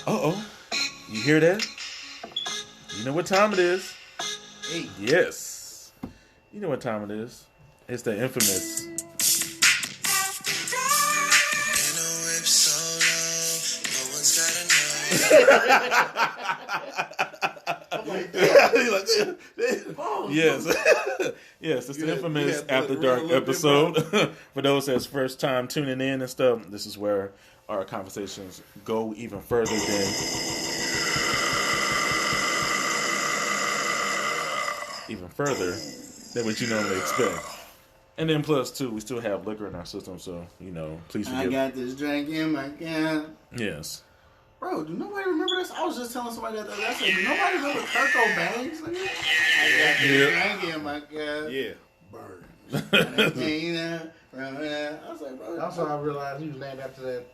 Uh-oh. You hear that? You know what time it is. Hey. Yes. You know what time it is. It's the infamous. Yes. Yes, it's the infamous After Dark episode. For those that's first time tuning in and stuff, this is where our conversations go even further than what you normally expect. And then plus two, we still have liquor in our system, so please forgive. I got this drink in my can. Yes. Bro, do nobody remember this? I was just telling somebody that I said, do nobody remember Kurt Cobain's? I got this drink in my can. Yeah. Burns. I was like, bro. That's when I realized he was named after that.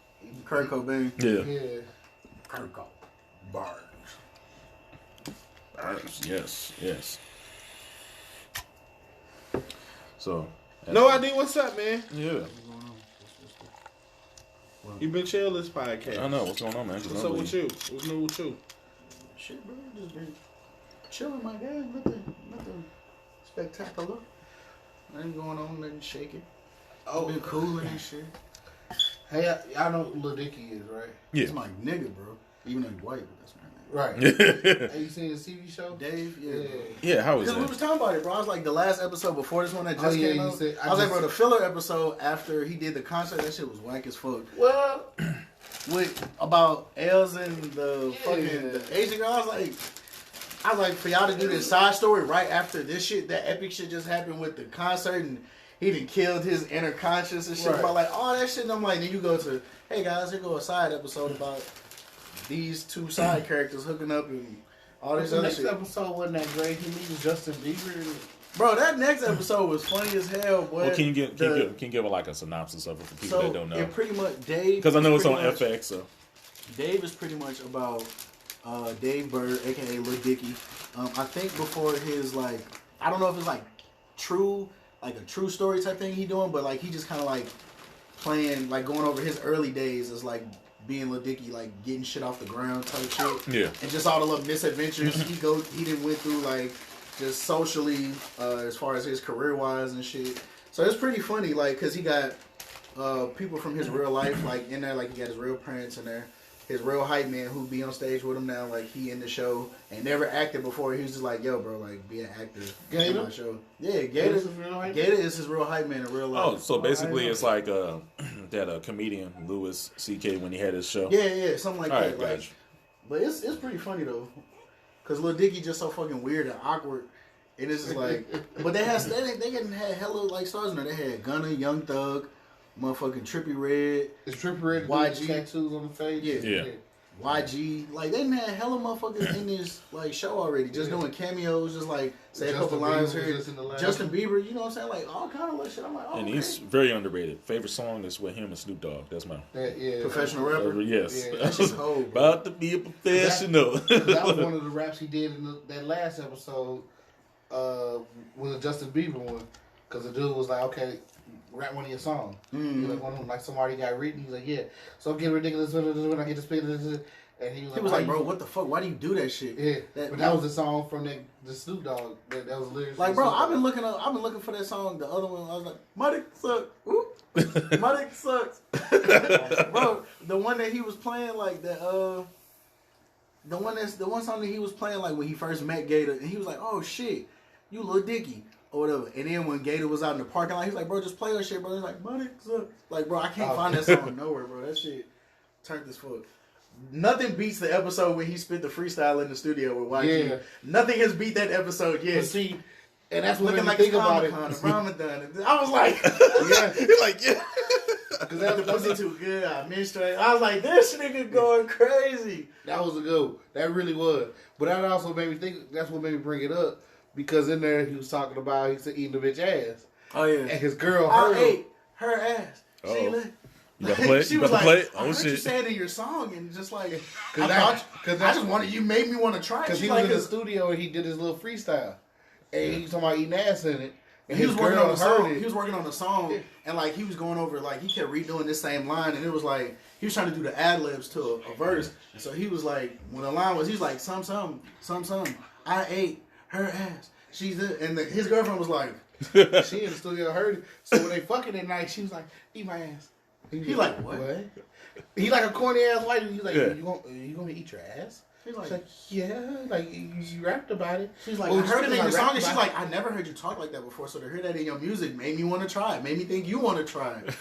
Kurt Cobain. Yeah. Kurt Cobain. Burns. Yes. So. No idea what's up, man. Yeah. You been chill this podcast. I know. What's going on, man? What's up with you? What's new with you? Shit, bro. Just been chilling, my guy. Nothing spectacular. Nothing going on. Nothing shaking. Oh, been cooling and shit. Hey, y'all know who Lil Dicky is, right? Yeah. It's my nigga, bro. Even though he's white, but that's my nigga. Right. Have you seen his TV show? Dave? Yeah. Yeah, how is Because we that? was talking about it, bro. I was like, the last episode before this one that just came out. I was like, bro, the filler episode after he did the concert, that shit was whack as fuck. Well, With about Els and the fucking the Asian girl, I was like, for y'all to do this side story right after this shit, that epic shit just happened with the concert and he done killed his inner conscience and shit. Right. About like all that shit. And I'm like, then you go to, hey guys, here go a side episode about these two side characters hooking up and all this the other next shit. episode wasn't that great. He meets Justin Bieber. Bro, that next episode was funny as hell, boy. Well, can you give like a synopsis of it for people that don't know? It pretty much Dave, because I know it's on much, FX. So Dave is pretty much about Dave Bird, aka Lil Dicky. I think before his I don't know if it's a true story type thing he doing, but he just kind of playing going over his early days as being Lil Dicky, getting shit off the ground type shit. Yeah. And just all the little misadventures he didn't went through just socially as far as his career wise and shit. So it's pretty funny because he got people from his real life in there, he got his real parents in there. His real hype man who be on stage with him now, he in the show and never acted before. He was just yo, bro, be an actor in my show. Yeah, Gator is his real hype man in real life. Oh, so basically it's like that comedian Louis C.K. when he had his show. Yeah, something like that. Right, gotcha. But it's pretty funny though, cause Lil Dicky just so fucking weird and awkward. And it's just but they hadn't had hella stars in there. They had Gunna, Young Thug, motherfucking Trippie Redd. Is Trippie Redd YG tattoos on the face? Yeah. YG. They didn't have hella motherfuckers in this show already. Just doing cameos, just say a couple lines here. Justin Bieber, you know what I'm saying? All kind of little shit. I'm like, oh, and he's very underrated. Favorite song is with him and Snoop Dogg. That's mine. Professional rapper? Yes. Yeah, that shit's cold, bro. About to be a professional. That was one of the raps he did in that last episode was a Justin Bieber one. Because the dude was okay, rap one of your songs. Mm-hmm. He was one of them, somebody got written. He's like, yeah. So I'm getting ridiculous when I get to speak. And he was like, bro, what the fuck? Why do you do that shit? Yeah, but that was the song from the Snoop Dogg. That was lyrics. Bro, I've been looking for that song. The other one, I was like, my dick sucks. My dick sucks. Bro, the one that he was playing the one song that he was playing when he first met Gator, and he was like, oh shit, you Lil Dicky. Or whatever. And then when Gator was out in the parking lot, he was like, bro, just play that shit, bro. He's like, my dick sucks. Bro, I can't find that song nowhere, bro. That shit turned this fuck. Nothing beats the episode when he spit the freestyle in the studio with YG. Yeah. Nothing has beat that episode yet. But see, and that's what looking made me think about it. Ramadan. I was like, yeah. He's like, yeah. Because that the pussy too good. I menstruate. I was like, this nigga going crazy. That was a good. That really was. But that also made me think. That's what made me bring it up. Because in there he was talking about he said eating the bitch ass. Oh yeah. And his girl ate her ass. She You got to play it? She was like, oh I shit. you said in your song and just I just wanted you made me want to try it. Because he was in the studio and he did his little freestyle. And he was talking about eating ass in it. And he was working on the song. He was working on the song, and like he was going over, like he kept redoing this same line, and it was like he was trying to do the ad libs to a verse. And so he was like, when the line was, he was like, some. I ate her ass. His girlfriend was like, she in the studio heard it. So when they fucking at night, she was like, eat my ass. He like, what? He like a corny ass white. He's like, you gonna eat your ass? She's like, yeah, like you rapped about it. She's like, I heard it in your song, and she's like, I never heard you talk like that before. So to hear that in your music made me want to try it. Made me think you want to try it.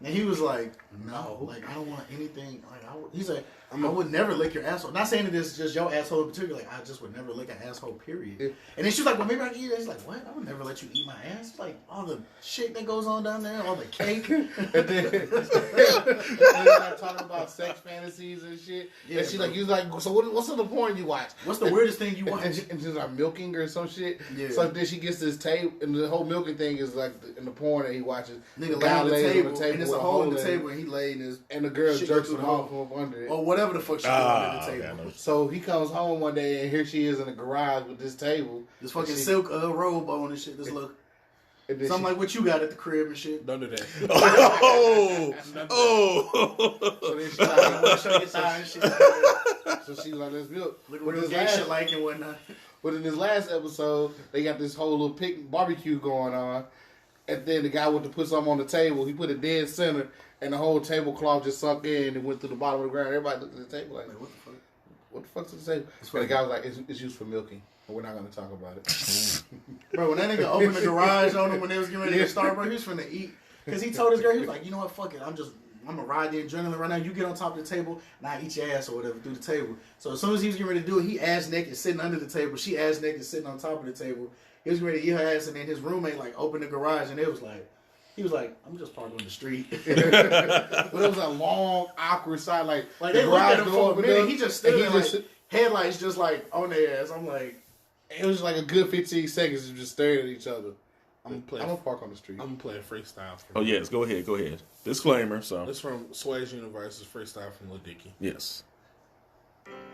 And he was like, no, like I don't want anything. Like he's like, I would never lick your asshole. Not saying that it's just your asshole in particular. Like I just would never lick an asshole. Period. Yeah. And then she's like, well, maybe I can eat it. He's like, what? I would never let you eat my ass. Like all the shit that goes on down there, all the cake. and then like talking about sex fantasies and shit. Yeah, and she's like, so what's the porn you watch? What's the weirdest thing you watch? And she's like milking or some shit. Yeah. So then she gets this tape, and the whole milking thing is like in the porn that he watches. Nigga lay on the table, and it's a hole in the table, and he laid in his, and the girl jerks him off from under it, or whatever the fuck she doing at the table. So he comes home one day, and here she is in the garage with this table, this fucking silk robe on and shit. This look. Something like what you got at the crib and shit. None of that. So then she's like, I want to show you thigh and shit. So she's like, let's milk. Look what this gay shit like and whatnot. But in this last episode, they got this whole little barbecue going on. And then the guy went to put something on the table. He put it dead center, and the whole tablecloth just sunk in and went to the bottom of the ground. Everybody looked at the table like, what the fuck? What the fuck's at the table? And the guy was like, it's used for milking. We're not going to talk about it. Bro, when that nigga opened the garage on him when they was getting ready to start, bro, he was finna eat. Because he told his girl, he was like, you know what, fuck it. I'm going to ride the adrenaline right now. You get on top of the table, and I eat your ass or whatever through the table. So as soon as he was getting ready to do it, he ass naked sitting under the table. She ass naked sitting on top of the table. He was getting ready to eat her ass, and then his roommate, like, opened the garage, and he was like, I'm just parked on the street. But it was a long, awkward side. Like they looked at him for a minute. He just stood there, like, headlights just, like, on their ass. I'm like... It was like a good 15 seconds of just staring at each other. I'm gonna park on the street. I'm playing freestyle. Oh yes, go ahead. Disclaimer. So it's from Sway's Universe. It's freestyle from Lil Dicky. Yes.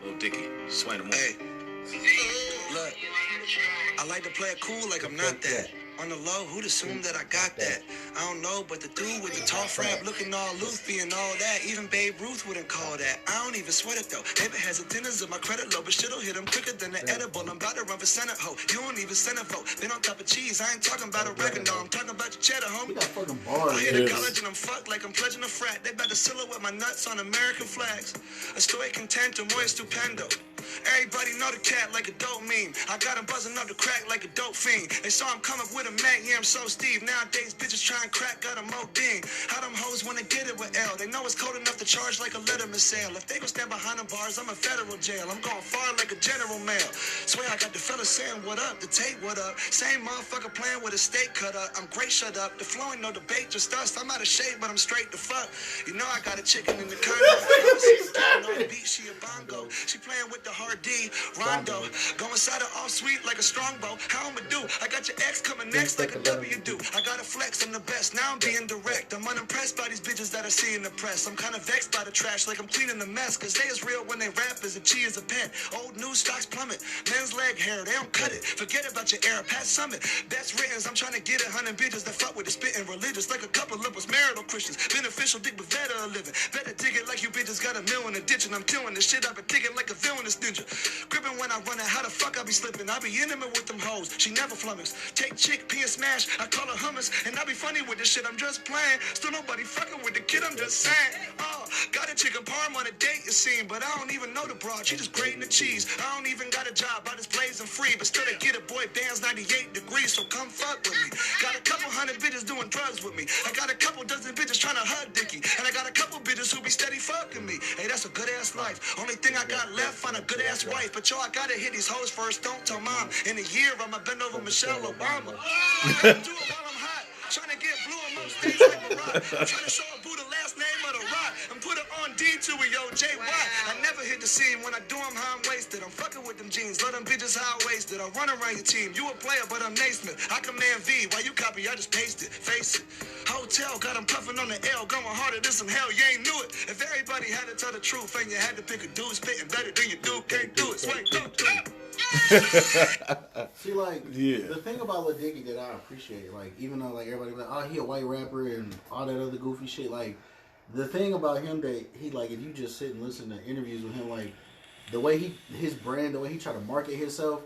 Lil Dicky, sway them. Hey, look, I like to play it cool like I'm not that. On the low, who'd assume that I got that? I don't know, but the dude with the tall frap looking all loopy and all that, even Babe Ruth wouldn't call that. I don't even sweat it though. David has a tendency of my credit low, but shit'll hit him quicker than the edible. I'm about to run for Senate, ho. You don't even send a vote. Been on top of cheese. I ain't talking about oregano. I'm talking about your cheddar, homie. We got fucking bars. I hit a college and I'm fucked like I'm pledging a frat. They about to silhouette my nuts on American flags. Estoy contento, muy estupendo. Everybody know the cat like a dope meme. I got him buzzing up the crack like a dope fiend. They saw him come up with a Mac, yeah, I'm so Steve. Nowadays, bitches try and crack, got a Modine. How them hoes wanna get it with L? They know it's cold enough to charge like a Letterman sale. If they gon' stand behind them bars, I'm in federal jail. I'm going far like a general mail. Swear I got the fellas saying what up, the tape what up. Same motherfucker playing with a steak cut up. I'm great, shut up. The flow ain't no debate, just us. I'm out of shape, but I'm straight the fuck. You know I got a chicken in the condo. On the beat, she a bongo. She playing with the hard D, Rondo. Go inside her all sweet like a strongbow. How I'ma do? I got your ex coming next like a W do. I gotta flex, I'm the best. Now I'm being direct. I'm unimpressed by these bitches that I see in the press. I'm kinda vexed by the trash like I'm cleaning the mess. Cause they is real when they rap as a chi is a pen. Old news stocks plummet. Men's leg hair, they don't cut it. Forget about your era, Pat Summit. Best writtens, I'm trying to get 100 bitches that fuck with the spitting religious. Like a couple of us marital Christians. Beneficial dick but better a living. Better dig it like you bitches got a mill in the ditch. And I'm killing this shit. I've been digging like a villainous ninja. Gripping when I run it, how the fuck I be slipping? I be intimate with them hoes, she never flummox. Take chick, pee and smash, I call her hummus. And I be funny with this shit, I'm just playing. Still nobody fucking with the kid, I'm just saying. Oh, got a chicken parm on a date, it seemed. But I don't even know the broad, she just grating the cheese. I don't even got a job, I just blazing free. But still they get it, boy, bands 98 degrees. So come fuck with me. Got a couple hundred bitches doing drugs with me. I got a couple dozen bitches trying to hug Dicky. And I got a couple bitches who be steady fucking me. Hey, that's a good ass life. Only thing I got left, find a good ass wife. But yo, I gotta hit these hoes first, don't tell mom. In a year, I'ma bend over Michelle Obama. I gotta do it while I'm hot. Trying to get blue on most days like a rock. I'm trying to show a boo the last name of the rock. And put it on D to it, yo, JY. I never hit the scene when I do them how I'm wasted. I'm fucking with them jeans, let them bitches how I wasted. I run around your team, you a player, but I'm Naismith. I command V, while you copy, I just paste it. Face it. Hoes hotel, got him puffing on the L, going harder than some hell, you ain't knew it. If everybody had to tell the truth and you had to pick a dude spitting better than you do, can't do it. Swing, See, like, yeah. the thing about Lil Dicky that I appreciate, like, even though, like, everybody be like, oh, he a white rapper and all that other goofy shit, like, the thing about him that he, like, if you just sit and listen to interviews with him, like, the way his brand, the way he try to market himself,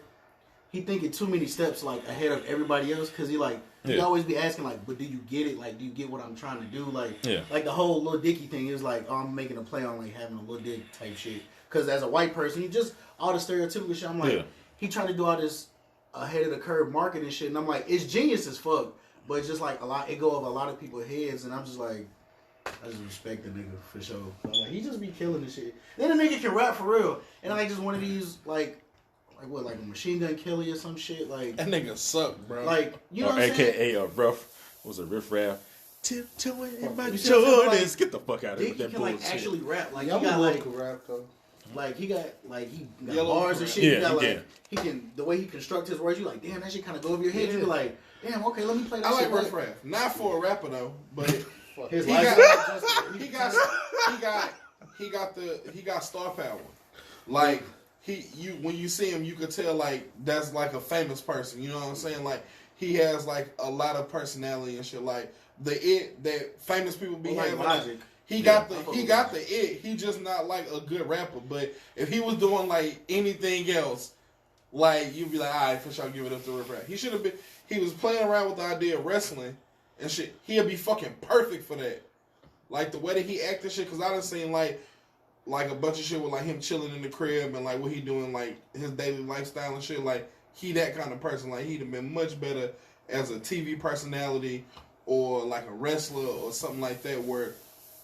he thinking too many steps, like, ahead of everybody else, because he, like, he always be asking, like, but do you get it? Like, do you get what I'm trying to do? Like, like the whole Lil Dicky thing is, like, oh, I'm making a play on, like, having a Lil Dick type shit. Because as a white person, he just, all the stereotypical shit, I'm like, he trying to do all this ahead of the curve marketing shit, and I'm like, it's genius as fuck, but it's just, like, it go over a lot of people's heads, and I'm just like, I just respect the nigga for sure. I'm like, he just be killing this shit. Then the nigga can rap for real. And like just one of these like what, like a Machine Gun Kelly or some shit. Like that nigga suck, bro. Like you know what I'm saying? AKA a riff raff. Tiptoeing in my Jordans. Get the fuck out of here with that bullshit. He can like actually rap. Like y'all he got like rap though. Like he got bars and shit. Yeah, he got he can the way he construct his words. You like damn that shit kind of go over your head. You be like damn okay let me play that. I shit like riff raff, not for a rapper though, but. His he got star power. Like when you see him, you could tell like that's like a famous person. You know what I'm saying? Like he has like a lot of personality and shit. Like the it that famous people be having. Like, he got the it. He just not like a good rapper. But if he was doing like anything else, like you'd be like, all right, for sure, give it up to Riff Raff. He should have been. He was playing around with the idea of wrestling. And shit, he'll be fucking perfect for that. Like the way that he acted shit, cause I done seen like a bunch of shit with like him chilling in the crib and like what he doing like his daily lifestyle and shit. Like he that kind of person. Like he'd have been much better as a TV personality or like a wrestler or something like that, where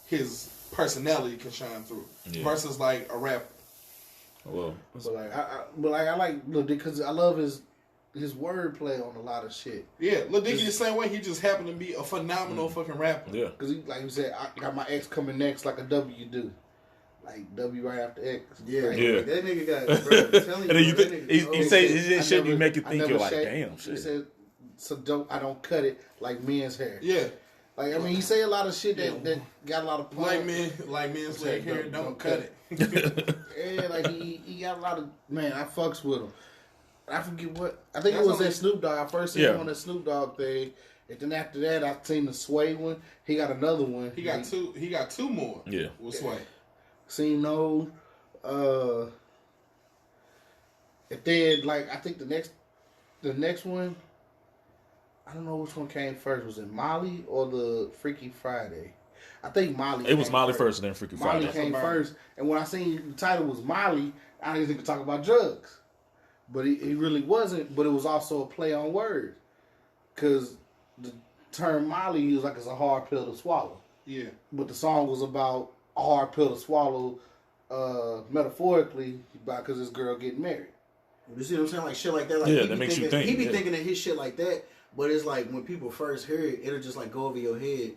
his personality can shine through versus like a rapper. Well, but I like Lil Dicky because I love his wordplay on a lot of shit. Yeah, Lil Dicky the same way. He just happened to be a phenomenal fucking rapper. Yeah, because he, like you said, I got my X coming next like a W do, like W right after X. Yeah, like, that nigga got. Bro, I'm telling you, and then you bro, he say his shit, you make you think you're like, damn shit. He said, so I don't cut it like men's hair. Yeah. Like I mean, he say a lot of shit that got a lot of like men's leg hair. Don't cut it. Yeah, like he got a lot of man. I fucks with him. I forget what. I think it was that Snoop Dogg. I first seen him on that Snoop Dogg thing, and then after that, I seen the Sway one. He got another one. He got two. He got two more. Yeah, with Sway. Seen no. And then like I think the next one. I don't know which one came first. Was it Molly or the Freaky Friday? I think Molly. It was Molly first and then Freaky Friday. Molly came first, and when I seen the title was Molly, I didn't think to talk about drugs. But he really wasn't. But it was also a play on words, because the term Molly was like it's a hard pill to swallow. Yeah. But the song was about a hard pill to swallow, metaphorically, because this girl getting married. You see what I'm saying? Like shit like that. Like, yeah, that makes you think. He be thinking of his shit like that, but it's like when people first hear it, it'll just like go over your head,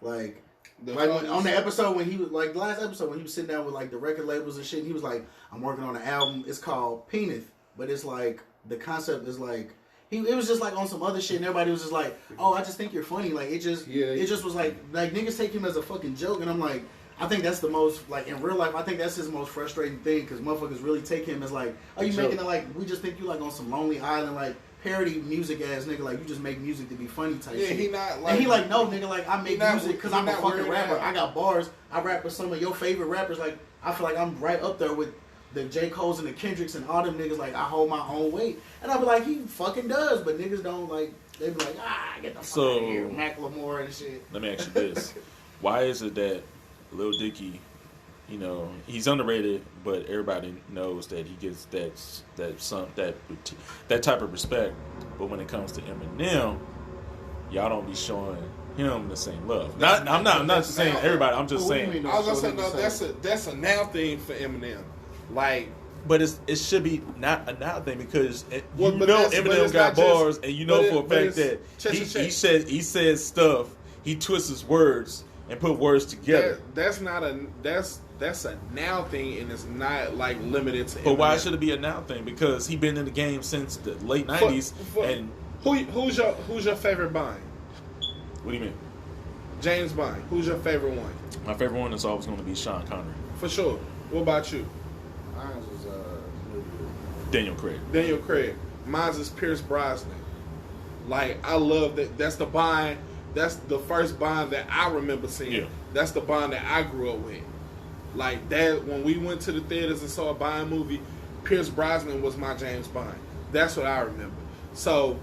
like. On the episode when he was like the last episode when he was sitting down with like the record labels and shit, and he was like, "I'm working on an album. It's called Penis." But it's like the concept is like it was just like on some other shit, and everybody was just like, "Oh, I just think you're funny." Like it just was like niggas take him as a fucking joke, and I'm like, I think that's the most like in real life. I think that's his most frustrating thing because motherfuckers really take him as like, "Are you making it like we just think you like on some Lonely Island like parody music ass nigga like you just make music to be funny type shit." He not like and he like no nigga like I make music because I'm a fucking rapper. I got bars. I rap with some of your favorite rappers. Like I feel like I'm right up there with the J. Cole's and the Kendricks and all them niggas, like, I hold my own weight. And I be like, he fucking does, but niggas don't, like, they be like, get the fuck out of here, Macklemore and shit. Let me ask you this. Why is it that Lil Dicky, you know, he's underrated, but everybody knows that he gets that type of respect, but when it comes to Eminem, y'all don't be showing him the same love. I'm not saying everybody, I'm just saying. I was gonna say, no, that's a now thing for Eminem. Like, but it should be not a now thing because Eminem got bars, and you know for a fact that he says stuff, he twists his words and put words together. That's a now thing, and it's not like limited to Eminem. But why should it be a now thing? Because he been in the game since the late '90s. And who's your favorite bind? What do you mean? James Bond. Who's your favorite one? My favorite one is always going to be Sean Connery. For sure. What about you? Mine was Daniel Craig. Daniel Craig. Mine is Pierce Brosnan. Like, I love that. That's the Bond. That's the first Bond that I remember seeing. Yeah. That's the Bond that I grew up with. Like, that, when we went to the theaters and saw a Bond movie, Pierce Brosnan was my James Bond. That's what I remember. So,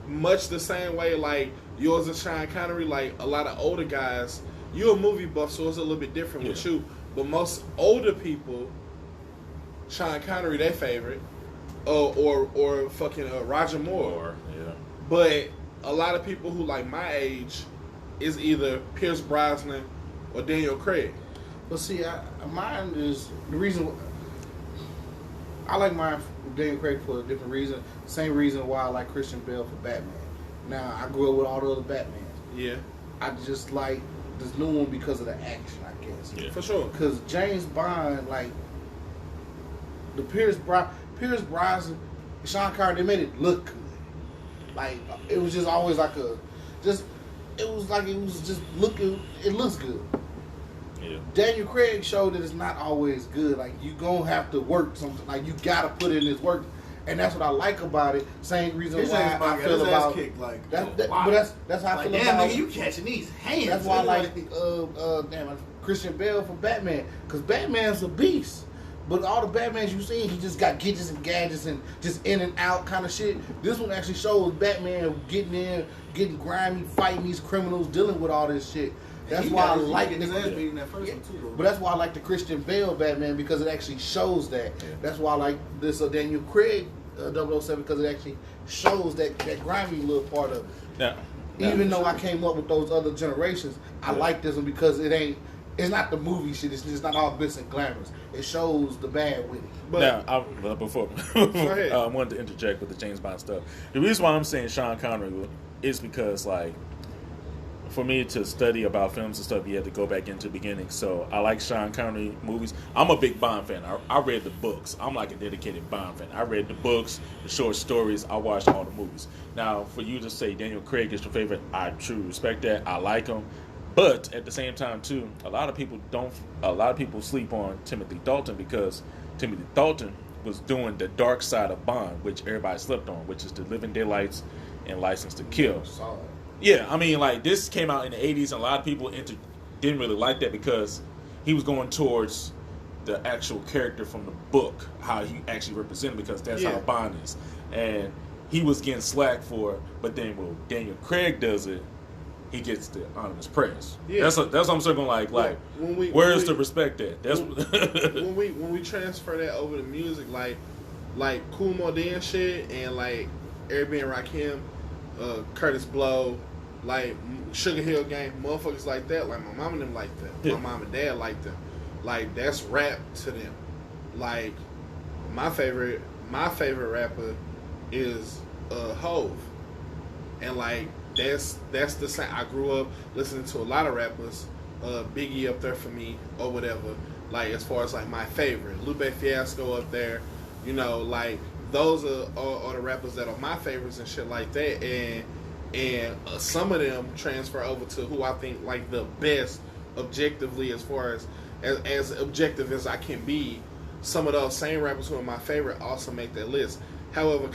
much the same way, like, yours is Sean Connery, like, a lot of older guys, you're a movie buff, so it's a little bit different with you. But most older people, Sean Connery, their favorite, or fucking Roger Moore. Yeah. But a lot of people who like my age is either Pierce Brosnan or Daniel Craig. But see, mine is the reason I like mine Daniel Craig for a different reason. Same reason why I like Christian Bale for Batman. Now I grew up with all the other Batmans. Yeah, I just like this new one because of the action, I guess. Yeah. for sure. Because James Bond, like the Pierce Brosnan, Sean Connery, they made it look good. Like it was just always like it was just looking. It looks good. Yeah. Daniel Craig showed that it's not always good. Like you gonna have to work something. Like you gotta put in this work, and that's what I like about it. Same reason why I feel about kicked, like, but that's how I like, feel damn, about. nigga, you catching these hands. That's why I like like Christian Bale for Batman, because Batman's a beast. But all the Batmans you seen, he just got gadgets and gadgets and just in and out kind of shit. This one actually shows Batman getting in, getting grimy, fighting these criminals, dealing with all this shit. That's why I like it. His ass beating that first one too, though. But that's why I like the Christian Bale Batman, because it actually shows that. Yeah. That's why I like this Daniel Craig 007, because it actually shows that grimy little part of it. Now, Even though I came up with those other generations, I like this one because it's not the movie shit. It's just not all glitz and glamours. It shows the bad with it. But now, before ahead. I wanted to interject with the James Bond stuff. The reason why I'm saying Sean Connery is because, like, for me to study about films and stuff, you had to go back into the beginning. So I like Sean Connery movies. I'm a big Bond fan. I read the books. I'm like a dedicated Bond fan. I read the books, the short stories. I watched all the movies. Now, for you to say Daniel Craig is your favorite, I truly respect that. I like him. But at the same time, too, a lot of people sleep on Timothy Dalton, because Timothy Dalton was doing the dark side of Bond, which everybody slept on, which is The Living Daylights and License to Kill. Solid. Yeah, I mean, like, this came out in the 80s, and a lot of people didn't really like that because he was going towards the actual character from the book, how he actually represented, because that's how Bond is. And he was getting slack for it, but then when Daniel Craig does it, he gets the anonymous praise. Yeah. That's what I'm saying. Like, where's the respect at? That's when we transfer that over to music, like Kool Moe Dee shit, and like Eric B. and Rakim, Curtis Blow, like Sugar Hill Gang, motherfuckers like that. Like my mom and them like that. Yeah. My mom and dad like them. Like that's rap to them. Like my favorite rapper is Hove, and like. That's the same. I grew up listening to a lot of rappers. Biggie up there for me or whatever. Like as far as like my favorite, Lupe Fiasco up there. You know, like those are the rappers that are my favorites and shit like that. And some of them transfer over to who I think like the best objectively, as far as objective as I can be. Some of those same rappers who are my favorite also make that list. However,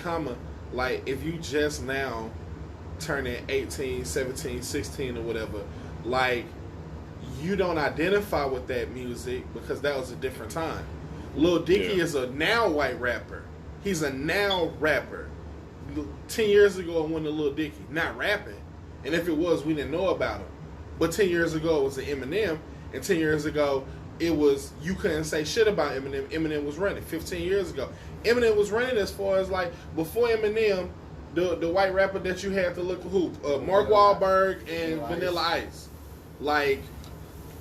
like if you just now turning 18, 17, 16 or whatever, like you don't identify with that music because that was a different time. Lil Dicky is a now white rapper. He's a now rapper. 10 years ago, it wasn't a Lil Dicky, not rapping. And if it was, we didn't know about him. But 10 years ago, it was an Eminem. And 10 years ago, it was, you couldn't say shit about Eminem. Eminem was running. 15 years ago, Eminem was running as far as like, before Eminem, the white rapper that you had to look who Mark Wahlberg and Vanilla Ice. Like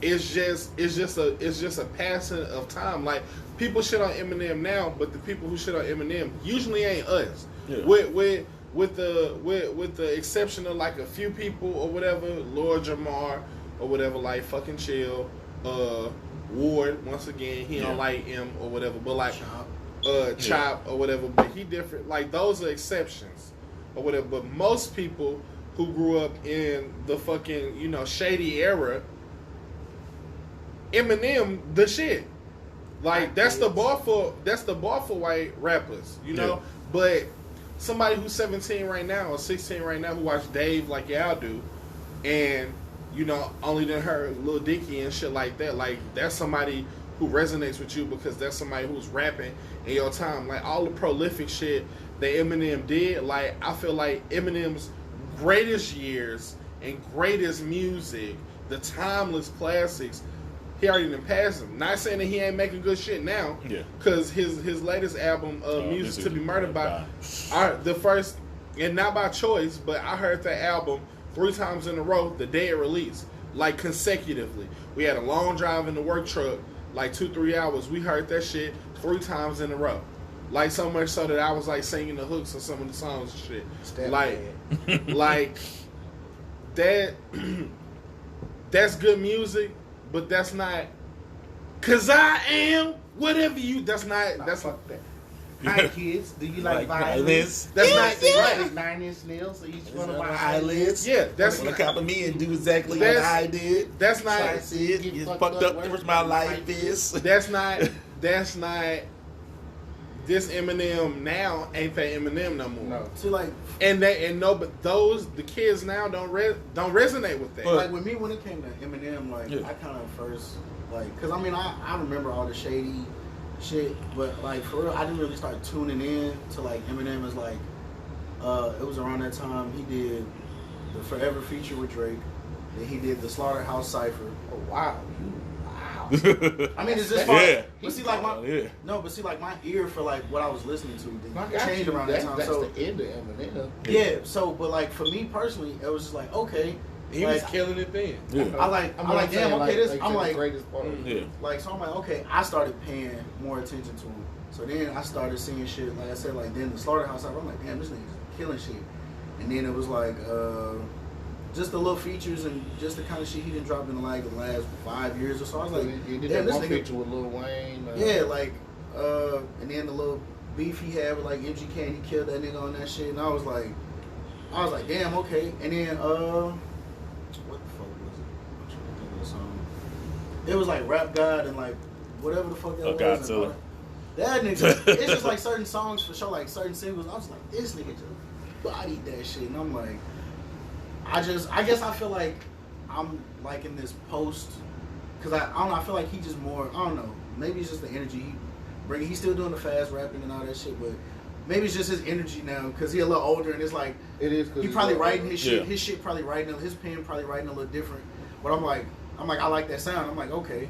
it's just a passing of time. Like people shit on Eminem now, but the people who shit on Eminem usually ain't us. Yeah. With the exception of like a few people or whatever, Lord Jamar or whatever, like fucking chill. Ward, once again, he don't like him or whatever, but like Chop or whatever, but he different. Like those are exceptions or whatever, but most people who grew up in the fucking, you know, shady era, Eminem the shit. Like that's the bar for white rappers, you know. Yeah. But somebody who's 17 right now or 16 right now who watch Dave like y'all do, and you know only done heard Lil Dicky and shit like that. Like that's somebody who resonates with you because that's somebody who's rapping in your time. Like all the prolific shit that Eminem did. Like I feel like Eminem's greatest years and greatest music, the timeless classics. He already done passed him. Not saying that he ain't making good shit now. Yeah. Because his latest album, Music to Be Murdered By, the first, and not by choice, but I heard that album 3 times in a row the day it released. Like consecutively. We had a long drive in the work truck, like 2-3 hours. We heard that shit 3 times in a row. Like so much so that I was like singing the hooks of some of the songs and shit. Like that that's good music. But that's not, cause I am whatever you. That's not. That's fuck that. Hi kids, do you like violins? That's not 9 inch nails. So each one of my eyelids. Yeah, that's want to copy me and do exactly what I did. That's not. I said, get fucked up. Where's my life is. That's not. This Eminem now ain't that Eminem no more. No. See, like, but the kids now don't resonate with that. Like with me, when it came to Eminem, like I kind of first because I mean I remember all the shady shit, but like for real, I didn't really start tuning in to like Eminem as like it was around that time he did the Forever feature with Drake, then he did the Slaughterhouse Cypher. Oh wow. I mean, it's just but see, like my ear for like what I was listening to changed around that time. That's so the end of Eminem. Yeah. So, but like for me personally, it was just like okay, he was killing it then. Yeah. I'm like damn, okay, this I'm like greatest part. Like so I'm like okay, I started paying more attention to him. So then I started seeing shit like I said, like then the Slaughterhouse. I'm like damn, this nigga's killing shit. And then it was like just the little features and just the kind of shit he didn't drop in like the last 5 years or so. I was like, he did that one feature with Lil Wayne. Yeah, like, and then the little beef he had with like MGK and he killed that nigga on that shit. And I was like, damn, okay. And then, what the fuck was it? I'm trying to think of the song. It was like Rap God and like whatever the fuck that was. Godzilla. That nigga, it's just like certain songs for sure, like certain singles. I was like, this nigga just bodied that shit. And I'm like, I guess I feel like I'm like in this post because I don't know. I feel like he just more. I don't know. Maybe it's just the energy he bring. He's still doing the fast rapping and all that shit, but maybe it's just his energy now because he's a little older and it's like it is. He probably writing his shit. Yeah. His shit probably writing. His pen probably writing a little different. But I'm like I like that sound. I'm like okay,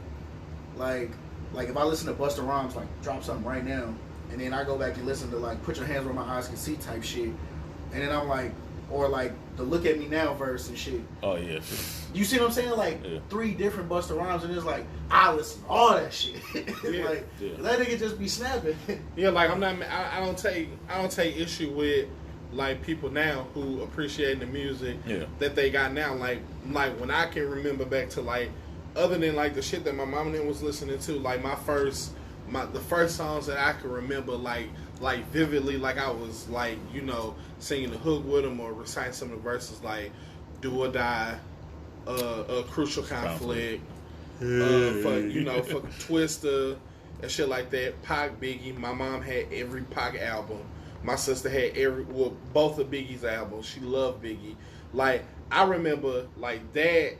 like if I listen to Busta Rhymes like drop something right now, and then I go back and listen to like Put Your Hands Where My Eyes Can See type shit, and then I'm like. Or like the Look At Me Now verse and shit. Oh yeah. You see what I'm saying? Like 3 different Busta Rhymes and it's like I listen to all that shit. Like that nigga just be snapping. Yeah, like I don't take issue with like people now who appreciate the music that they got now. Like when I can remember back to like other than like the shit that my mom and them was listening to, like the first songs that I can remember like vividly, like I was like, you know, singing the hook with them or reciting some of the verses like Do or Die, a Crucial Conflict, for Twister and shit like that. Pac, Biggie. My mom had every Pac album. My sister had both of Biggie's albums. She loved Biggie. Like I remember like that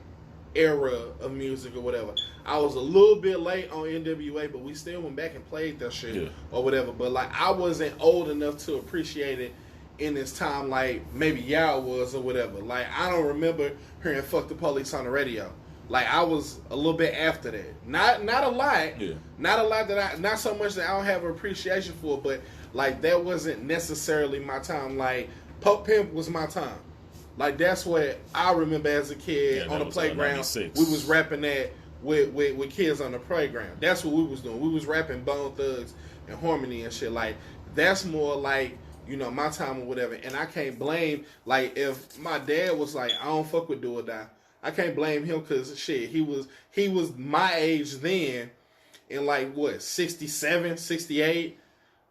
era of music or whatever. I was a little bit late on NWA, but we still went back and played that shit or whatever. But like I wasn't old enough to appreciate it in this time like maybe y'all was or whatever. Like I don't remember hearing Fuck the Police on the radio. Like I was a little bit after that. Not a lot. Yeah. Not a lot not so much that I don't have an appreciation for, but like that wasn't necessarily my time. Like Pope Pimp was my time. Like that's what I remember as a kid on the playground. We was rapping that with kids on the playground. That's what we was doing. We was rapping Bone Thugs and Harmony and shit. Like that's more like, you know, my time or whatever. And I can't blame, like if my dad was like, I don't fuck with Do or Die, I can't blame him because shit, he was my age then in like what, 67, 68,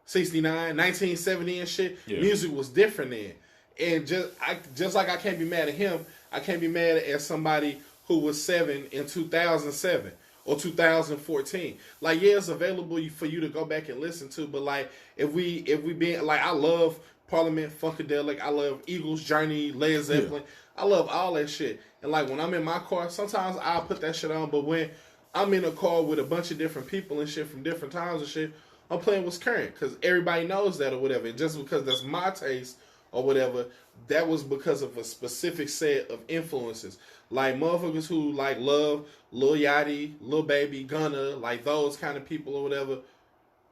69, 1970 and shit. Music was different then. And just like I can't be mad at him, I can't be mad at somebody who was 7 in 2007 or 2014. Like, yeah, it's available for you to go back and listen to, but like if we being like, I love Parliament, Funkadelic, I love Eagles, Journey, Led Zeppelin, I love all that shit. And like when I'm in my car, sometimes I'll put that shit on, but when I'm in a car with a bunch of different people and shit from different times and shit, I'm playing what's current because everybody knows that or whatever. And just because that's my taste or whatever, that was because of a specific set of influences. Like motherfuckers who like love Lil Yachty, Lil Baby, Gunna, like those kind of people or whatever.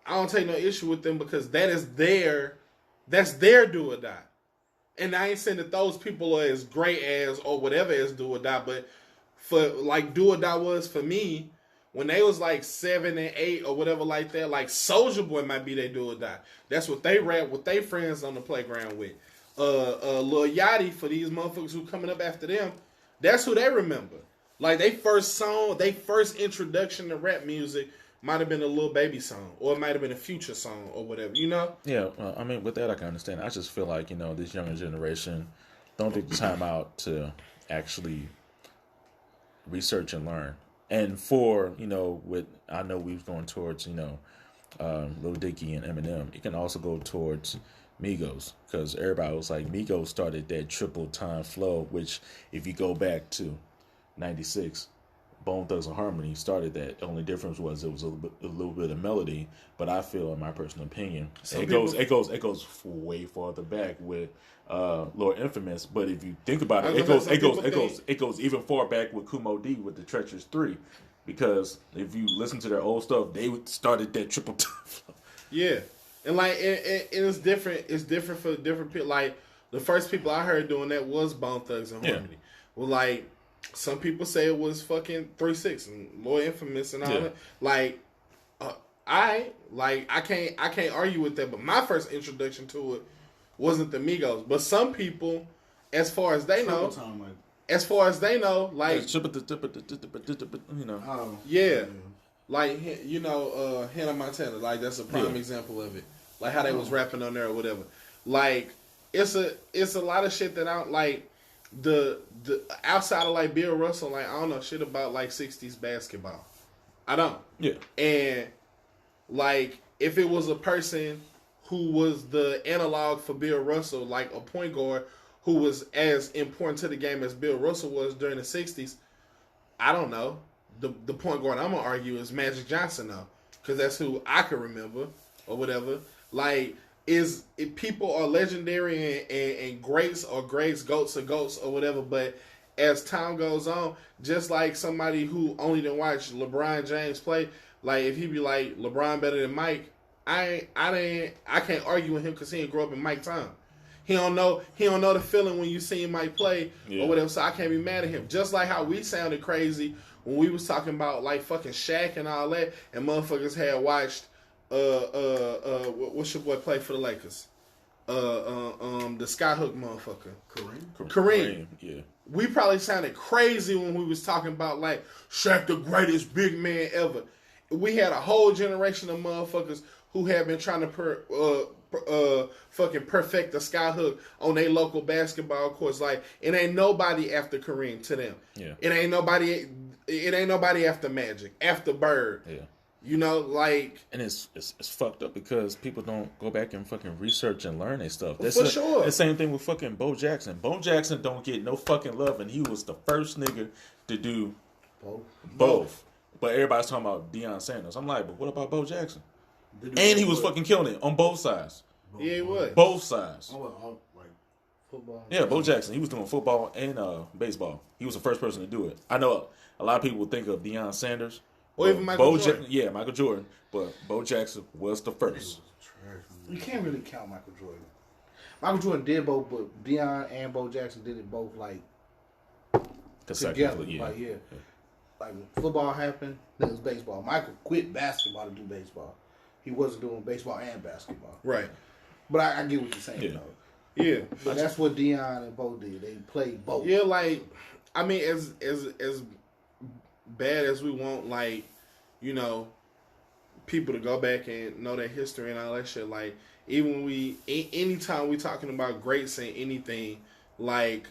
I don't take no issue with them because that's their do or die. And I ain't saying that those people are as great as or whatever as do or die, but for like do or die was for me when they was like 7 and 8 or whatever like that. Like Soulja Boy might be they do or die. That's what they rap with their friends on the playground with. Lil Yachty for these motherfuckers who coming up after them. That's who they remember. Like they first introduction to rap music might have been a Lil Baby song, or it might have been a Future song, or whatever. You know? Yeah. I mean, with that, I can understand. I just feel like this younger generation don't take the time out to actually research and learn. And for with I know we've gone towards Lil Dicky and Eminem. It can also go towards Migos, because everybody was like, Migos started that triple time flow, which if you go back to 96, Bone Thugs and Harmony started that. The only difference was it was a little bit of melody, but I feel, in my personal opinion, it goes way farther back with Lord Infamous. But if you think about it, it goes even far back with Kumo D with the Treacherous 3, because if you listen to their old stuff, they started that triple time flow. Yeah. And like it's different. It's different for different people. Like the first people I heard doing that was Bone Thugs and Harmony. Well, like some people say it was fucking 3-6 and Lord Infamous and all that. Like I can't argue with that. But my first introduction to it wasn't the Migos. But some people, as far as they know, like yeah. Like, Hannah Montana, like, that's a prime example of it. Like, how they was rapping on there or whatever. Like, it's a lot of shit that I don't, like, the outside of, like, Bill Russell, like, I don't know shit about, like, 60s basketball. I don't. Yeah. And, like, if it was a person who was the analog for Bill Russell, like a point guard who was as important to the game as Bill Russell was during the 60s, I don't know. The point guard I'm gonna argue is Magic Johnson though, because that's who I can remember or whatever. Like, if people are legendary and greats or greats, goats or whatever, but as time goes on, just like somebody who only didn't watch LeBron James play, like if he be like LeBron better than Mike, I can't argue with him because he didn't grow up in Mike time. He don't know the feeling when you see Mike play or whatever, so I can't be mad at him. Just like how we sounded crazy when we was talking about like fucking Shaq and all that, and motherfuckers had watched what's your boy play for the Lakers? The Skyhook motherfucker. Kareem. Yeah. We probably sounded crazy when we was talking about like Shaq the greatest big man ever. We had a whole generation of motherfuckers who had been trying to fucking perfect the Skyhook on their local basketball courts. Like, it ain't nobody after Kareem to them. Yeah. It ain't nobody after Magic, after Bird. Yeah. Like, and it's fucked up because people don't go back and fucking research and learn their stuff. That's sure. The same thing with fucking Bo Jackson. Bo Jackson don't get no fucking love, and he was the first nigga to do both. But everybody's talking about Deion Sanders. I'm like, but what about Bo Jackson? And he was fucking killing it on both sides. Yeah, he was. Both sides. Like football. Yeah, Bo Jackson. He was doing football and baseball. He was the first person to do it. I know a lot of people think of Deion Sanders. Or even Michael Jordan. Michael Jordan. But Bo Jackson was the first. You can't really count Michael Jordan. Michael Jordan did both, but Deion and Bo Jackson did it both like together. Yeah. Like when football happened, then it was baseball. Michael quit basketball to do baseball. He wasn't doing baseball and basketball. Right. But I get what you're saying, though. Yeah. But that's what Deion and Bo did. They played both. Yeah, like, I mean, as bad as we want, like, people to go back and know their history and all that shit, like, even when anytime we talking about greats and anything, like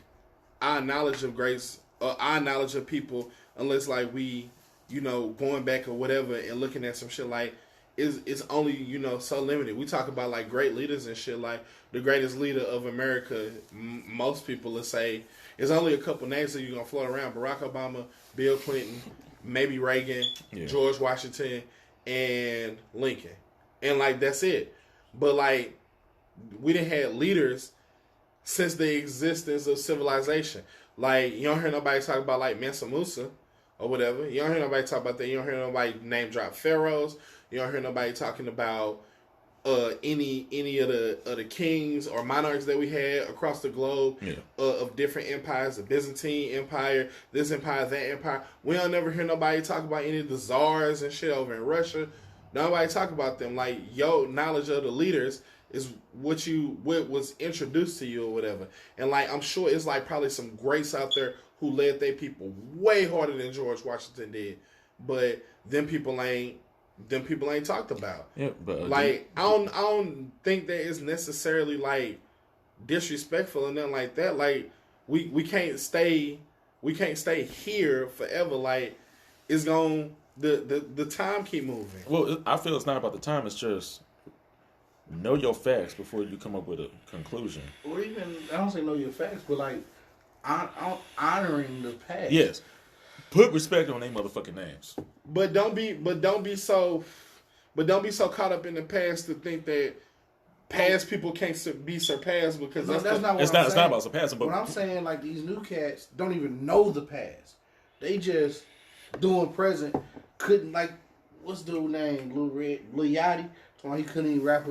our knowledge of greats, our knowledge of people, unless like we, going back or whatever and looking at some shit like, is only, so limited. We talk about like great leaders and shit, like the greatest leader of America, most people will say, there's only a couple names that you're going to float around: Barack Obama, Bill Clinton, maybe Reagan, George Washington, and Lincoln. And like, that's it. But like, we done had leaders since the existence of civilization. Like, you don't hear nobody talk about like Mansa Musa or whatever. You don't hear nobody talk about that. You don't hear nobody name drop pharaohs. You don't hear nobody talking about any of the kings or monarchs that we had across the globe of different empires, the Byzantine Empire, this empire, that empire. We don't never hear nobody talk about any of the czars and shit over in Russia. Nobody talk about them. Like, your knowledge of the leaders is what was introduced to you or whatever. And like, I'm sure it's like probably some greats out there who led their people way harder than George Washington did, but them people ain't talked about. Yeah, but like I don't think that it's necessarily like disrespectful and nothing like that. Like we can't stay here forever. Like it's going the time keep moving. Well, I feel it's not about the time. It's just know your facts before you come up with a conclusion. Or even, I don't say know your facts, but like honoring the past. Yes, put respect on their motherfucking names. But don't be so caught up in the past to think that past people can't be surpassed, because that's not what I'm it's saying. It's not about surpassing. But what I'm saying, like, these new cats don't even know the past. They just doing present. Couldn't, like, what's the dude name? Lil Yachty. So he couldn't even rap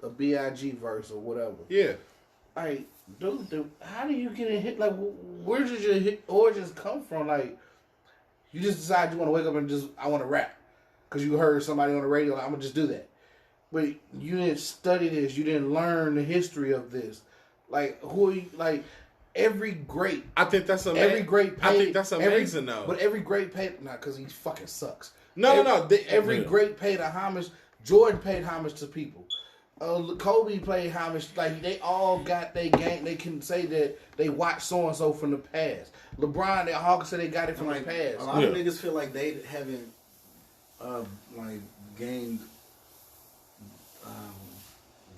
a B.I.G. verse or whatever. Yeah. Like, dude, how do you get a hit? Like, where did your hit origins come from? Like, you just decide you want to wake up and I want to rap because you heard somebody on the radio. Like, I'm gonna just do that. But you didn't study this. You didn't learn the history of this. Like, who are you? Like, every great. I think that's amazing. Every great. I think that's amazing, though. But every great paid, not because he fucking sucks. No. Every great paid a homage. Jordan paid homage to people. Kobe paid homage. Like, they all got their game. They can say that they watched so and so from the past. LeBron, they all can say they got it from the past. A lot of niggas feel like they haven't gained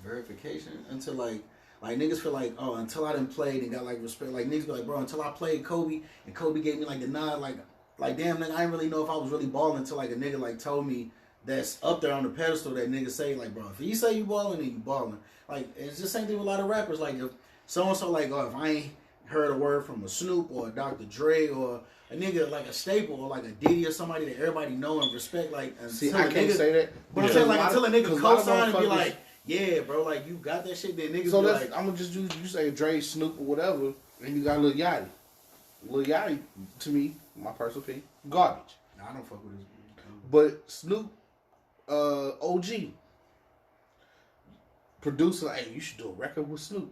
verification until like niggas feel like, oh, until I done played and got like respect. Like, niggas be like, bro, until I played Kobe and Kobe gave me like the nod. Like damn, nigga, I didn't really know if I was really balling until like a nigga like told me that's up there on the pedestal that niggas say, like, bro, if you say you balling, then you balling. Like, it's the same thing with a lot of rappers. Like, if so-and-so, like, oh, if I ain't heard a word from a Snoop or a Dr. Dre or a nigga like a Staple or like a Diddy or somebody that everybody know and respect, like, see, I can't say that. But I'm saying, like, until a nigga co-sign and be like, yeah, bro, like, you got that shit, then niggas so be like, like, I'm gonna just do, you say Dre, Snoop, or whatever, and you got Lil Yachty. Lil Yachty, to me, my personal opinion, garbage. nah, I don't fuck with this. But Snoop, OG producer, hey, you should do a record with Snoop.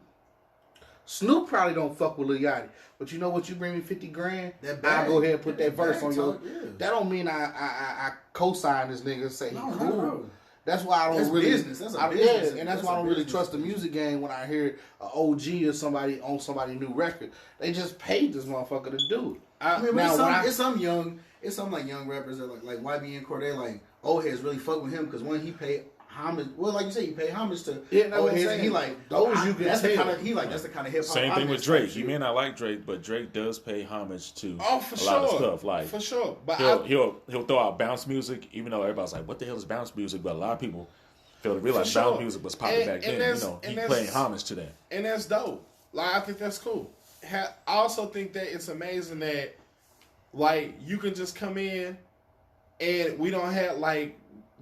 Snoop probably don't fuck with Lil Yachty, but you know what? You bring me 50 grand, I'll go ahead and put that verse on your. Yeah. That don't mean I co-sign this nigga and say he cool. No. That's why I don't really. Business. That's a business. Yeah, and that's why I don't really trust the music game when I hear an OG or somebody on somebody's new record. They just paid this motherfucker to do it. I mean, it's some young rappers that like YBN Cordae, like old heads really fuck with him because when he paid homage, well, like you said, he paid homage to old heads. And he like those you can tell. That's the kind of hip hop. Same thing with Drake. You may not like Drake, but Drake does pay homage to a lot of stuff. Like, for sure, but he'll throw out bounce music, even though everybody's like, "What the hell is bounce music?" But a lot of people fail to realize bounce music was popular back then. He paying homage to that, and that's dope. Like, I think that's cool. I also think that it's amazing that, like, you can just come in and we don't have like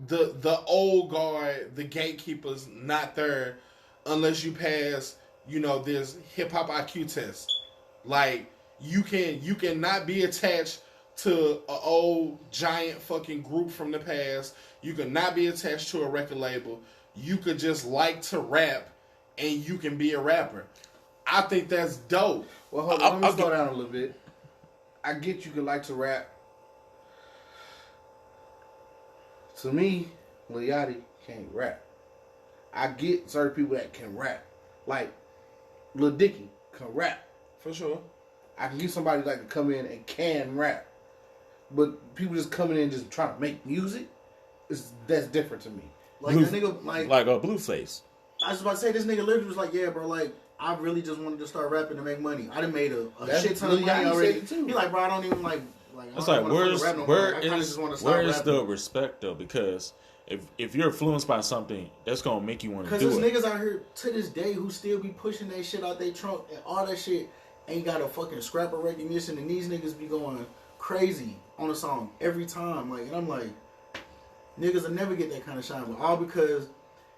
the old guard, the gatekeepers not there unless you pass, this hip hop IQ test. Like, you cannot be attached to an old giant fucking group from the past. You cannot be attached to a record label. You could just like to rap and you can be a rapper. I think that's dope. Well, hold on, let me slow down a little bit. I get you can like to rap. To me, Lil Yachty can't rap. I get certain people that can rap. Like, Lil Dicky can rap. For sure. I can get somebody like to come in and can rap. But people just coming in and just trying to make music, that's different to me. Like, Blue, that nigga, like a Blueface. I was about to say, this nigga literally was like, yeah, bro, like, I really just wanted to start rapping to make money. I done made a shit ton of money already. He like, bro, I don't even like it's like, where is the respect, though? Because if you're influenced by something, that's going to make you want to do it. Because there's niggas out here to this day who still be pushing that shit out their trunk, and all that shit ain't got a fucking scrap of recognition, and these niggas be going crazy on a song every time. Like, and I'm like, niggas will never get that kind of shine, but all because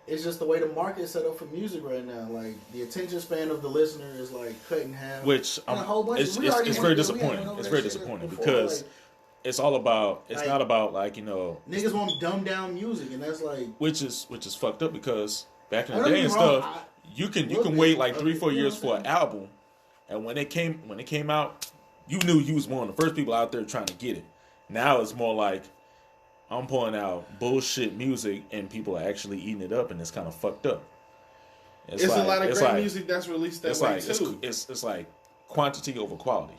it's just the way the market is set up for music right now. Like, the attention span of the listener is like cut in half. Which a whole bunch it's very disappointing. It's very disappointing because like, it's all about. It's like, not about like, you know. Niggas want dumb down music, and that's like which is fucked up because back in the day and stuff, you can wait like 3-4 years for an album, and when it came out, you knew you was one of the first people out there trying to get it. Now it's more like, I'm pulling out bullshit music and people are actually eating it up, and it's kind of fucked up. It's like, a lot of great music that's released that way too. It's like quantity over quality,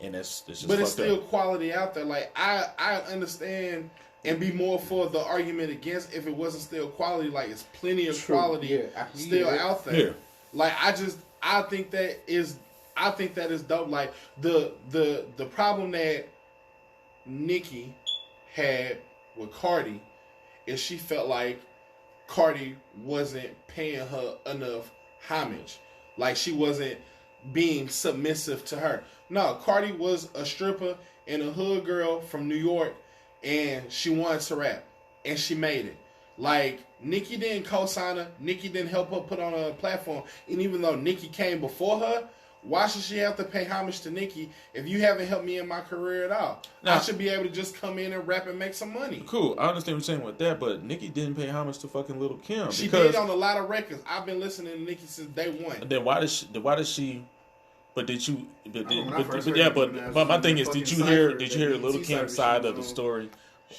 and it's just. But it's still quality out there. Like I understand and be more for the argument against if it wasn't still quality. Like, it's plenty of quality still out there. Yeah. Like, I think that is dope. Like, the problem that Nicki had with Cardi is she felt like Cardi wasn't paying her enough homage. Like, she wasn't being submissive to her. No, Cardi was a stripper and a hood girl from New York, and she wanted to rap, and she made it. Like, Nicki didn't co-sign her. Nicki didn't help her put on a platform. And even though Nicki came before her, why should she have to pay homage to Nicki if you haven't helped me in my career at all? Now, I should be able to just come in and rap and make some money. Cool. I understand what you're saying with that, but Nicki didn't pay homage to fucking Lil Kim. She did on a lot of records. I've been listening to Nicki since day one. Then why does she? But did you? But my thing is, did you hear Lil Kim's side of the story